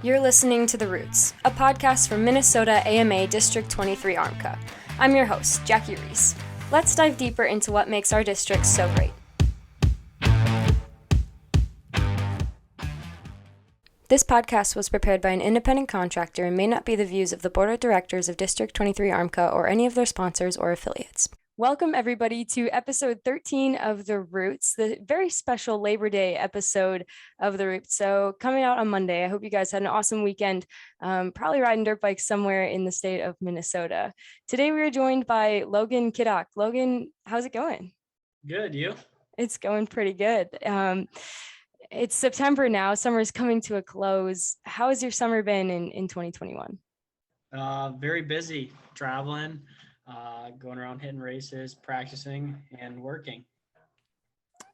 You're listening to The Roots, a podcast from Minnesota AMA District 23 ARMCA. I'm your host, Jackie Reese. Let's dive deeper into what makes our district so great. This podcast was prepared by an independent contractor and may not be the views of the Board of Directors of District 23 ARMCA or any of their sponsors or affiliates. Welcome, everybody, to episode 13 of The Roots, the very special Labor Day episode of The Roots. So coming out on Monday, I hope you guys had an awesome weekend, probably riding dirt bikes somewhere in the state of Minnesota. Today, we are joined by Logan Kittock. Logan, how's it going? Good, you? It's going pretty good. It's September now. Summer's coming to a close. How has your summer been in 2021? Very busy, traveling, going around hitting races, practicing, and working.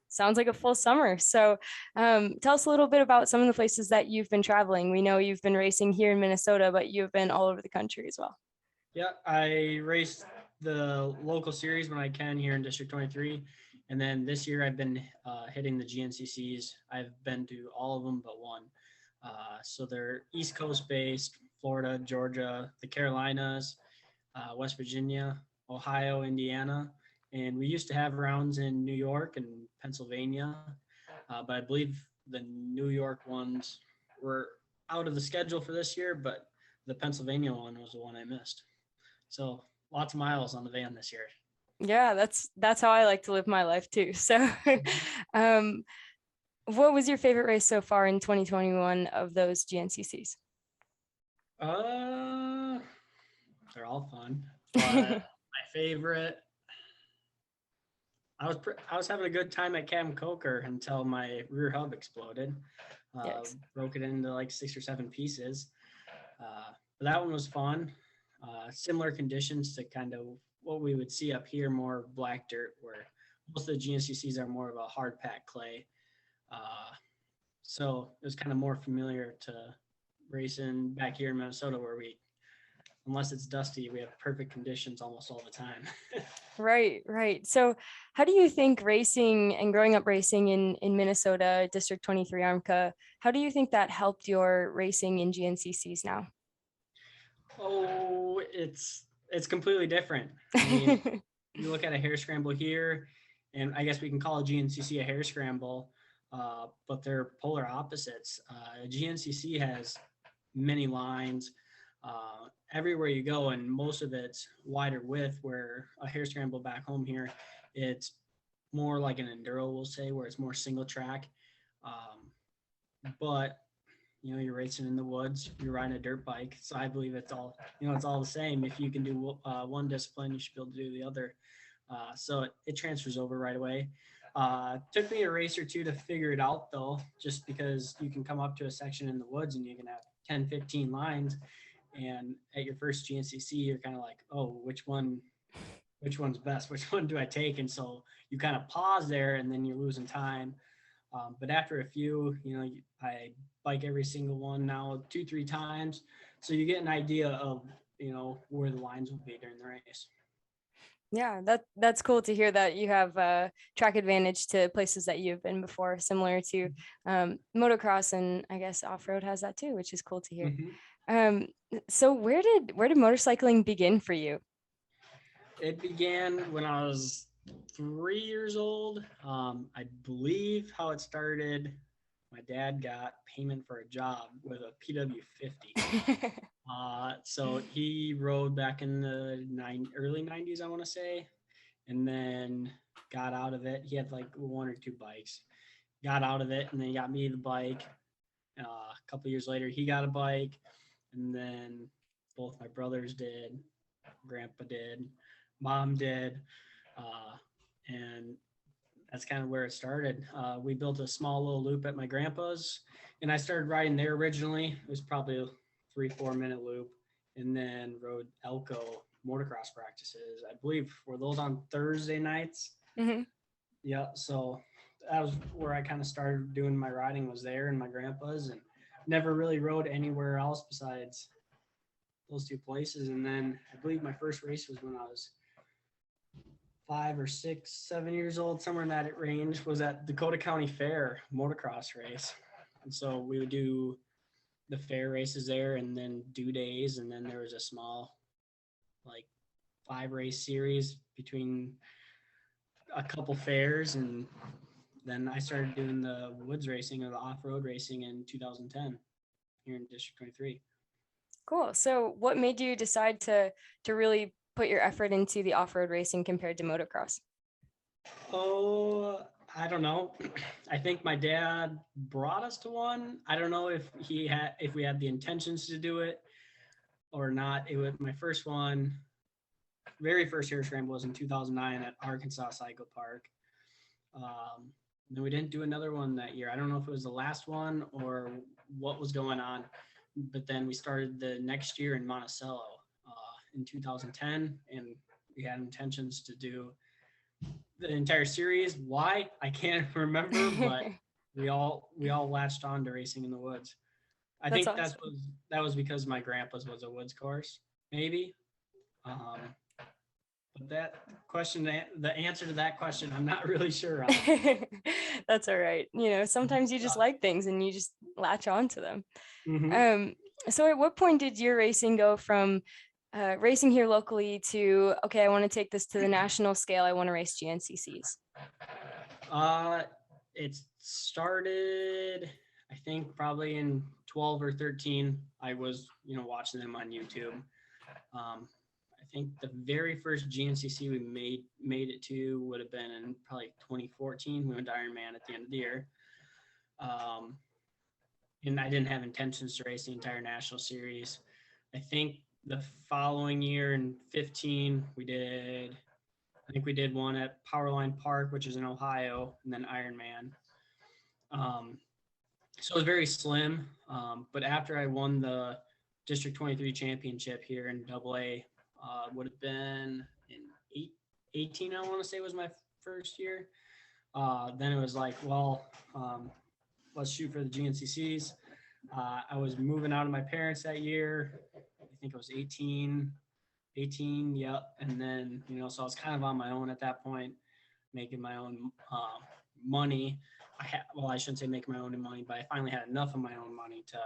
Sounds like a full summer. So tell us a little bit about some of the places that you've been traveling. We know you've been racing here in Minnesota, but you've been all over the country as well. Yeah, I race the local series when I can here in District 23. And then this year I've been hitting the GNCCs. I've been to all of them but one. So they're East Coast based, Florida, Georgia, the Carolinas, West Virginia, Ohio, Indiana. And we used to have rounds in New York and Pennsylvania, but I believe the New York ones were out of the schedule for this year, but the Pennsylvania one was the one I missed. So lots of miles on the van this year. Yeah, that's how I like to live my life too. So what was your favorite race so far in 2021 of those GNCCs? They're all fun, but my favorite, I was having a good time at Cam Coker until my rear hub exploded. Broke it into like 6 or 7 pieces. But that one was fun. Similar conditions to kind of what we would see up here, more black dirt, where most of the GNCCs are more of a hard packed clay. So it was kind of more familiar to racing back here in Minnesota, where unless it's dusty, we have perfect conditions almost all the time. Right. So how do you think racing and growing up racing in Minnesota, District 23 ARMCA, how do you think that helped your racing in GNCCs now? Oh, it's completely different. I mean, you look at a hare scramble here, and I guess we can call a GNCC a hare scramble, but they're polar opposites. GNCC has many lines everywhere you go, and most of it's wider width, where a hare scramble back home here, it's more like an enduro, we'll say, where it's more single track. But you're racing in the woods, you're riding a dirt bike. So I believe it's all the same. If you can do one discipline, you should be able to do the other. So it transfers over right away. Took me a race or two to figure it out, though, just because you can come up to a section in the woods and you can have 10, 15 lines. And at your first GNCC, you're kind of like, oh, which one's best? Which one do I take? And so you kind of pause there, and then you're losing time. But after a few, I bike every single one now 2-3 times. So you get an idea of, where the lines will be during the race. Yeah, that's cool to hear that you have track advantage to places that you've been before, similar to motocross, and I guess off-road has that too, which is cool to hear. Mm-hmm. So where did motorcycling begin for you? It began when I was 3 years old. I believe how it started, my dad got payment for a job with a PW50. So he rode back in the early 90s, I want to say, and then got out of it. He had like 1 or 2 bikes, got out of it, and then he got me the bike. A couple years later, he got a bike, and then both my brothers did, grandpa did, mom did, and that's kind of where it started. We built a small little loop at my grandpa's, and I started riding there originally. It was probably a 3-4 minute loop, and then rode Elko motocross practices. I believe were those on Thursday nights. Mm-hmm. Yeah, so that was where I kind of started doing my riding, was there in my grandpa's, and never really rode anywhere else besides those 2 places. And then I believe my first race was when I was 5 or 6, 7 years old, somewhere in that range, was at Dakota County Fair motocross race. And so we would do the fair races there, and then due days, and then there was a small like 5-race series between a couple fairs, and then I started doing the woods racing or the off-road racing in 2010 here in District 23. Cool. So what made you decide to really put your effort into the off-road racing compared to motocross? Oh, I don't know. I think my dad brought us to one. I don't know if we had the intentions to do it or not. It was my first one. Very first Hare Scramble was in 2009 at Arkansas Cycle Park. Then we didn't do another one that year. I don't know if it was the last one or what was going on, but then we started the next year in Monticello in 2010, and we had intentions to do the entire series. Why? I can't remember, but we all latched on to racing in the woods. I That's think awesome. that was because my grandpa's was a woods course, maybe. But that question, the answer to that question, I'm not really sure on. That's all right. Sometimes you just like things and you just latch on to them. Mm-hmm. So at what point did your racing go from racing here locally to, okay, I want to take this to the national scale. I want to race GNCCs. It started, I think, probably in 12 or 13. I was, watching them on YouTube. I think the very first GNCC we made it to would have been in probably 2014. We went to Ironman at the end of the year. And I didn't have intentions to race the entire national series. I think the following year in 15, we did one at Powerline Park, which is in Ohio, and then Ironman. So it was very slim. But after I won the District 23 championship here in AA, would have been in 18, I want to say was my first year. Then it was like, well, let's shoot for the GNCCs. I was moving out of my parents that year. I think I was 18, yep. And then, so I was kind of on my own at that point, making my own money. I shouldn't say making my own money, but I finally had enough of my own money to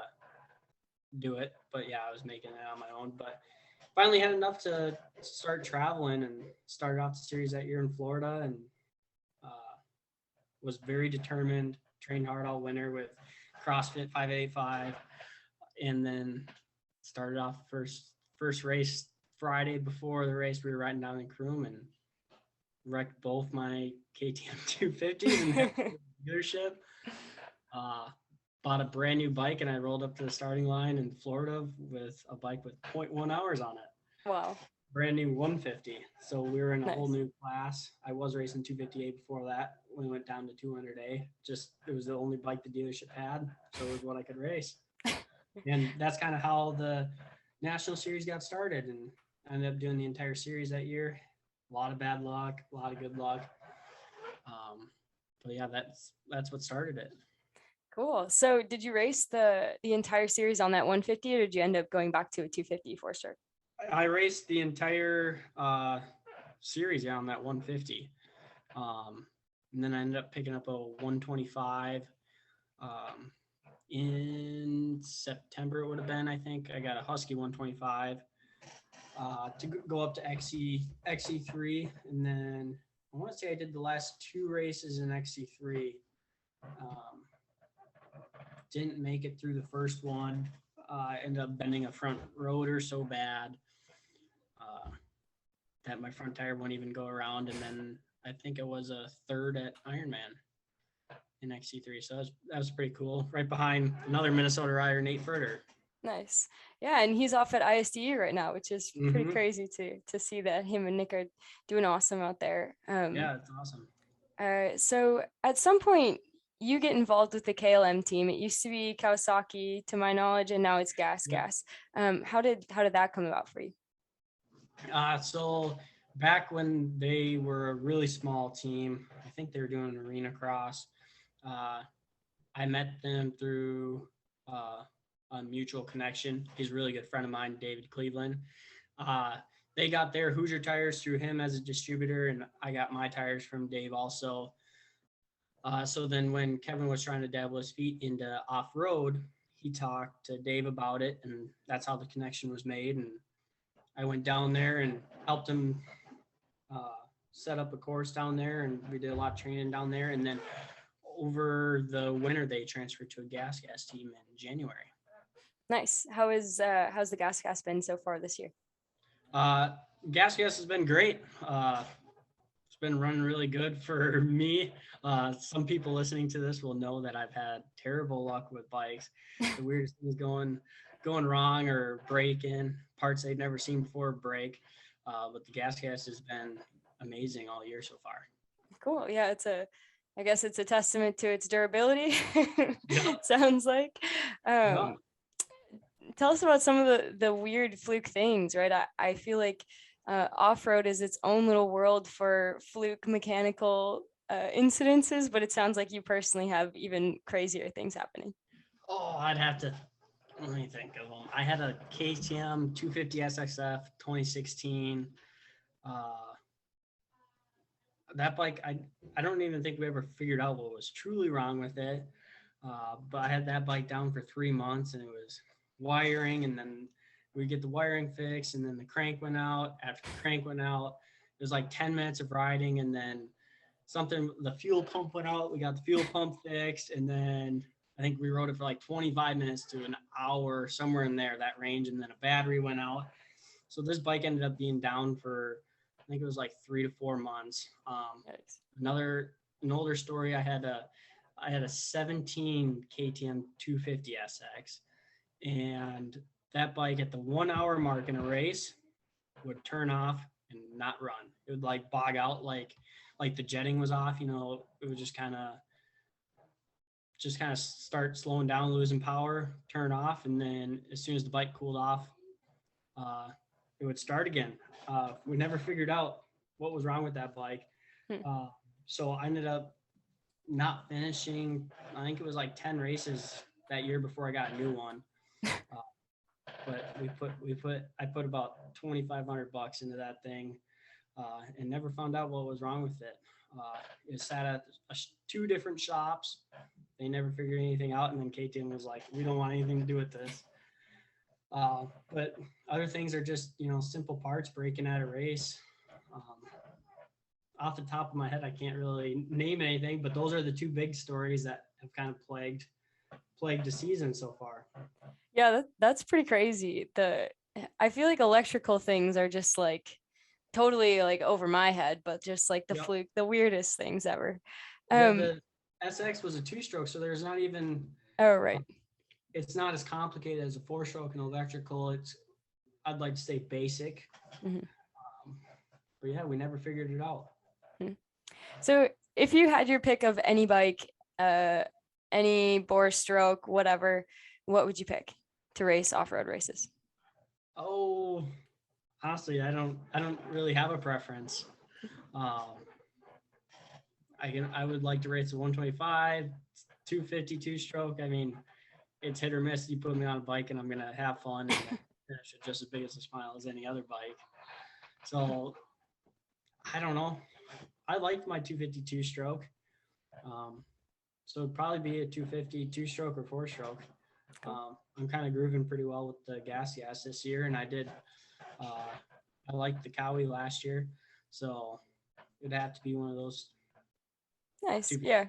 do it. But yeah, I was making it on my own. But finally had enough to start traveling, and started off the series that year in Florida, and was very determined, trained hard all winter with CrossFit 585, and then started off first race Friday before the race. We were riding down in Croom and wrecked both my KTM 250s in the dealership. Bought a brand new bike, and I rolled up to the starting line in Florida with a bike with 0.1 hours on it. Wow. Brand new 150. So we were in a Nice. whole new class. I was racing 258 before that. We went down to 200A. It was the only bike the dealership had, so it was what I could race. And that's kind of how the national series got started, and I ended up doing the entire series that year. A lot of bad luck, a lot of good luck. But yeah, that's what started it. Cool. So did you race the entire series on that 150, or did you end up going back to a 250 4-stroke? I raced the entire series on that 150. And then I ended up picking up a 125 in September. It would have been, I think. I got a Husky 125 to go up to XC3, and then I want to say I did the last 2 races in XC3. Didn't make it through the first one. Ended up bending a front rotor so bad that my front tire wouldn't even go around. And then I think it was a third at Ironman in XC3. So that was pretty cool. Right behind another Minnesota rider, Nate Furter. Nice. Yeah, and he's off at ISDU right now, which is pretty crazy to see that him and Nick are doing awesome out there. Yeah, it's awesome. So at some point, you get involved with the KLM team. It used to be Kawasaki, to my knowledge, and now it's GasGas. How did that come about for you? So back when they were a really small team, I think they were doing arena cross. I met them through a mutual connection. He's a really good friend of mine, David Cleveland. They got their Hoosier tires through him as a distributor, and I got my tires from Dave also. So then when Kevin was trying to dabble his feet into off-road, he talked to Dave about it, and that's how the connection was made. And I went down there and helped him uh, set up a course down there, and we did a lot of training down there. And then over the winter, they transferred to a GasGas team in January. Nice. How's the GasGas been so far this year? GasGas has been great. It's been running really good for me. Some people listening to this will know that I've had terrible luck with bikes. The weirdest things going wrong or breaking, parts they've never seen before break. But the GasGas has been amazing all year so far. Cool. Yeah, I guess it's a testament to its durability. Yeah. Sounds like. Yeah. Tell us about some of the weird fluke things, right? I feel like off-road is its own little world for fluke mechanical incidences, but it sounds like you personally have even crazier things happening. Oh, I'd have to, let me think of them. I had a KTM 250 SXF 2016. That bike, I don't even think we ever figured out what was truly wrong with it. But I had that bike down for 3 months, and it was wiring, and then we get the wiring fixed, and then the crank went out. After the crank went out, it was like 10 minutes of riding, and then the fuel pump went out. We got the fuel pump fixed, and then I think we rode it for like 25 minutes to an hour, somewhere in there, that range, and then a battery went out. So this bike ended up being down for, I think it was like 3 to 4 months. Nice. An older story, I had a 17 KTM 250 SX, and that bike at the 1 hour mark in a race would turn off and not run. It would like bog out, like the jetting was off, it would just kind of start slowing down, losing power, turn off, and then as soon as the bike cooled off, it would start again. We never figured out what was wrong with that bike. So I ended up not finishing, I think it was like 10 races that year before I got a new one. But I put about $2,500 into that thing, and never found out what was wrong with it. It sat at 2 different shops. They never figured anything out. And then KTM was like, we don't want anything to do with this. But other things are just, simple parts breaking at a race. Off the top of my head, I can't really name anything, but those are the 2 big stories that have kind of plagued the season so far. Yeah, that's pretty crazy. I feel like electrical things are just like totally like over my head, but just like the fluke, the weirdest things ever. The SX was a 2-stroke, so there's not even. Oh, right. It's not as complicated as a 4-stroke and electrical. I'd like to say basic. Mm-hmm. But yeah, we never figured it out. So if you had your pick of any bike, any bore stroke, whatever, what would you pick to race off-road races? Oh, honestly, I don't really have a preference. I would like to race a 125, 250 2-stroke. I mean, it's hit or miss. You put me on a bike and I'm gonna have fun and finish it just as big as a smile as any other bike. So I don't know. I liked my 250 2-stroke. So it'd probably be a 250 2-stroke or 4-stroke. I'm kind of grooving pretty well with the GasGas this year, and I liked the Cowie last year, so it'd have to be one of those. Nice, yeah.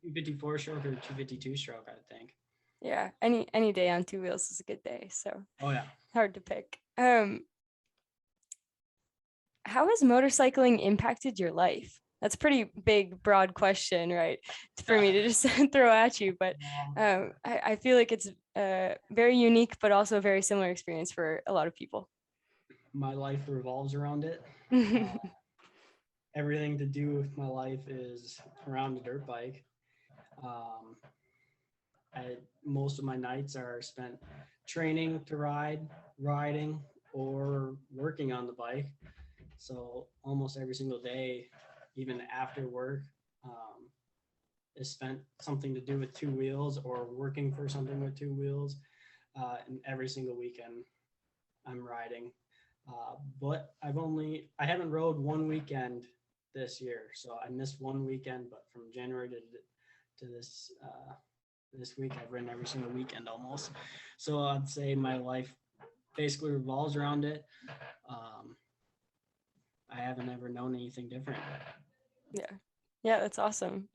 250 4-stroke or 250 2-stroke, I think. Yeah, any day on 2 wheels is a good day, so. Oh yeah. Hard to pick. How has motorcycling impacted your life? That's a pretty big, broad question, right? For me to just throw at you, but I feel like it's a very unique, but also a very similar experience for a lot of people. My life revolves around it. Everything to do with my life is around a dirt bike. Most of my nights are spent training to riding, or working on the bike. So almost every single day, even after work, is spent something to do with 2 wheels or working for something with 2 wheels. And every single weekend I'm riding. But I haven't rode 1 weekend this year. So I missed 1 weekend, but from January to this this week. I've ridden every single weekend almost. So I'd say my life basically revolves around it. Um, I haven't ever known anything different. Yeah. Yeah, that's awesome.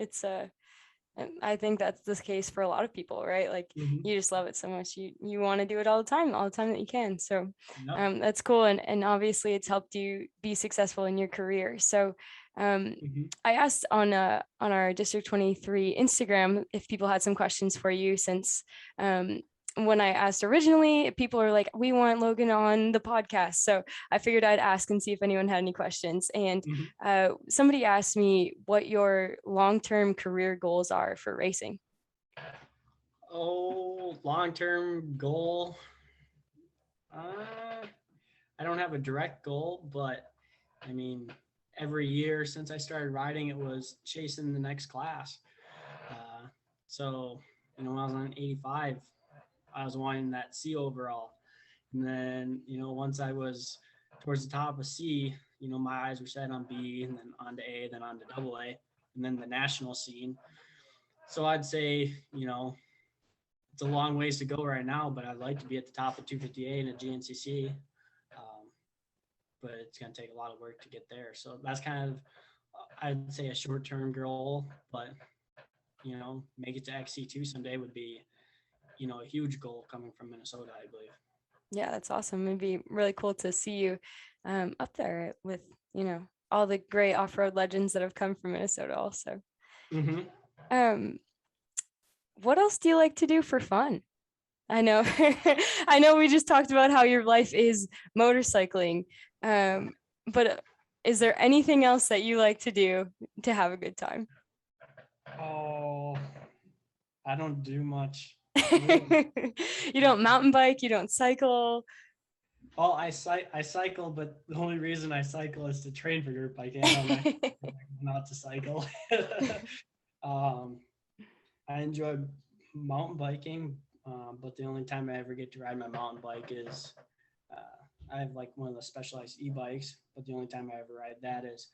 And I think that's the case for a lot of people, right? Like Mm-hmm. you just love it so much. You want to do it all the time that you can. So Yep. that's cool. And obviously it's helped you be successful in your career. So Mm-hmm. I asked on our District 23 Instagram if people had some questions for you, since when I asked originally, people are like, we want Logan on the podcast. So I figured I'd ask and see if anyone had any questions. And Mm-hmm. somebody asked me what your long-term career goals are for racing. Oh, long-term goal. Uh, I don't have a direct goal, but I mean, every year since I started riding, it was chasing the next class. Uh, so, when I was on 85, I was wanting that C overall. And then, once I was towards the top of C, my eyes were set on B and then on to A, then on to double A, and then the national scene. So I'd say, it's a long ways to go right now, but I'd like to be at the top of 250A in a GNCC. Um, but it's going to take a lot of work to get there. So that's kind of, I'd say, a short-term goal, but make it to XC2 someday would be, a huge goal coming from Minnesota, I believe. Yeah, that's awesome. It'd be really cool to see you up there with, all the great off-road legends that have come from Minnesota also. Mm-hmm. Um, what else do you like to do for fun? I know, I know we just talked about how your life is motorcycling, but is there anything else that you like to do to have a good time? Oh, I don't do much. Really. You don't mountain bike, you don't cycle. Well, I cycle, but the only reason I cycle is to train for dirt biking. I don't actually not to cycle. um, I enjoy mountain biking, but the only time I ever get to ride my mountain bike is I have like one of the specialized e-bikes, but the only time I ever ride that is,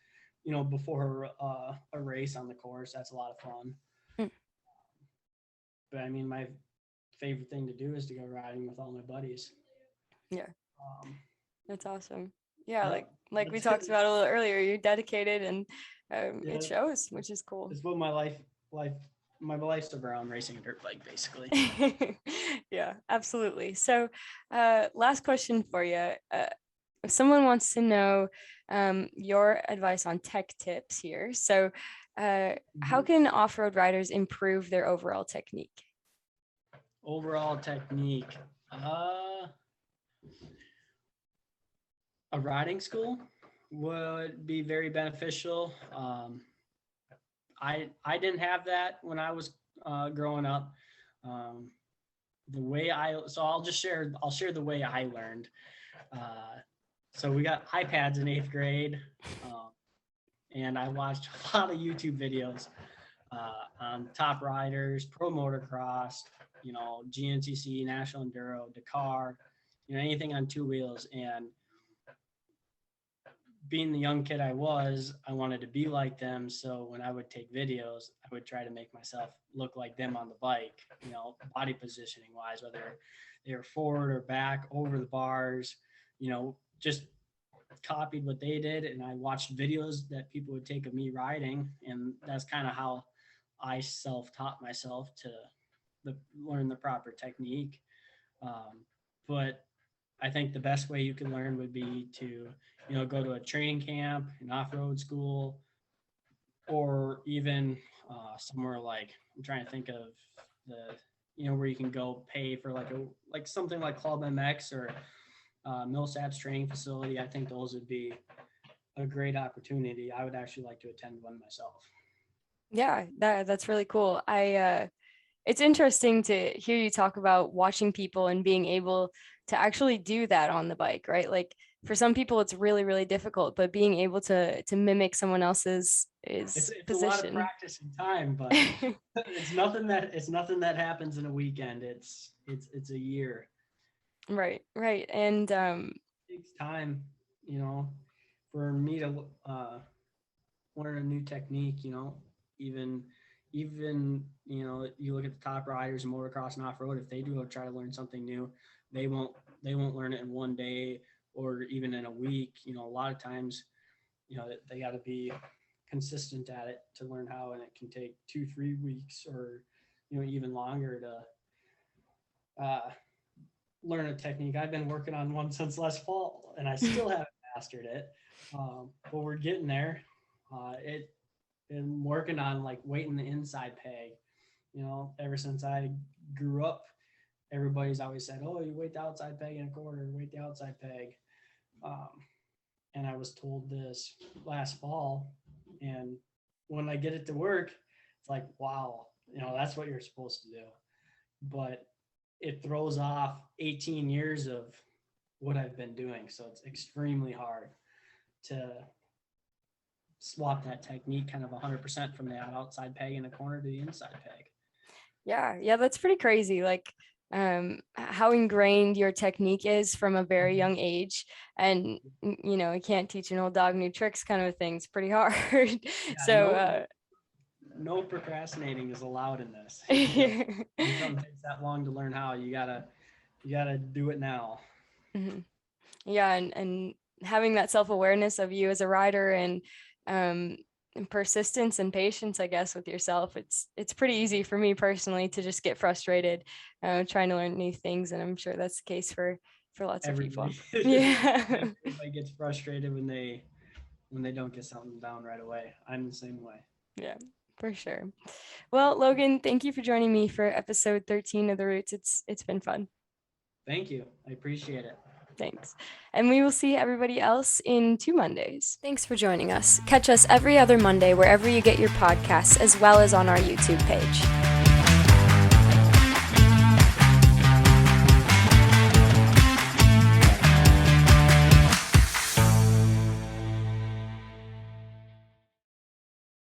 before a race on the course. That's a lot of fun. Mm, But I mean, my favorite thing to do is to go riding with all my buddies. yeah, Um, that's awesome. Yeah, yep, like we talked about a little earlier, you're dedicated and yeah, it shows, which is cool. it's what life, my life's around racing a dirt bike, basically. Yeah, absolutely. So, last question for you. If someone wants to know your advice on tech tips here, so how Mhm. can off-road riders improve their overall technique? Overall technique, uh, a riding school would be very beneficial. I didn't have that when I was growing up. Um, the way I'll share the way I learned. Uh, so we got iPads in 8th grade, um, and I watched a lot of YouTube videos on top riders, pro motocross, GNCC, National Enduro, Dakar, anything on two wheels. And being the young kid I was, I wanted to be like them. So when I would take videos, I would try to make myself look like them on the bike, body positioning wise, whether they were forward or back, over the bars, just copied what they did. And I watched videos that people would take of me riding. And that's kind of how I self-taught myself to learn the proper technique. But I think the best way you can learn would be to, go to a training camp, an off-road school, or even somewhere like, I'm trying to think of the, where you can go pay for like something like Club MX or Millsaps training facility. I think those would be a great opportunity. I would actually like to attend one myself. Yeah, that's really cool. It's interesting to hear you talk about watching people and being able to actually do that on the bike, right? Like for some people it's really, really difficult, but being able to mimic someone else's is It's a lot of position. practice and time, but it's nothing that happens in a weekend. It's a year. Right, right. And It takes time, you know, for me to learn a new technique. Even even, you look at the top riders in motocross and off-road, if they do try to learn something new, they won't learn it in one day or even in a week. A lot of times, they got to be consistent at it to learn how, and it can take 2-3 weeks or, even longer to learn a technique. I've been working on one since last fall and I still haven't mastered it. But we're getting there. Been working on like weighting the inside peg. Ever since I grew up, everybody's always said, "Oh, you weight the outside peg in a corner, weight the outside peg." And I was told this last fall, and when I get it to work, it's like, wow, that's what you're supposed to do. But it throws off 18 years of what I've been doing, so it's extremely hard to swap that technique kind of 100% from the outside peg in a corner to the inside peg. Yeah, that's pretty crazy. Like how ingrained your technique is from a very young age, and you can't teach an old dog new tricks kind of a thing. It's pretty hard. So no procrastinating is allowed in this. If something takes that long to learn how, you gotta do it now. Mm-hmm. Yeah, and having that self-awareness of you as a rider and persistence and patience, I guess, with yourself. It's pretty easy for me personally to just get frustrated trying to learn new things, and I'm sure that's the case for lots of people. Yeah. Everybody gets frustrated when they don't get something down right away. I'm the same way. Yeah, for sure. Well, Logan, thank you for joining me for episode 13 of The Roots. It's been fun. Thank you. I appreciate it. Thanks. And we will see everybody else in 2 Mondays. Thanks for joining us. Catch us every other Monday wherever you get your podcasts, as well as on our YouTube page.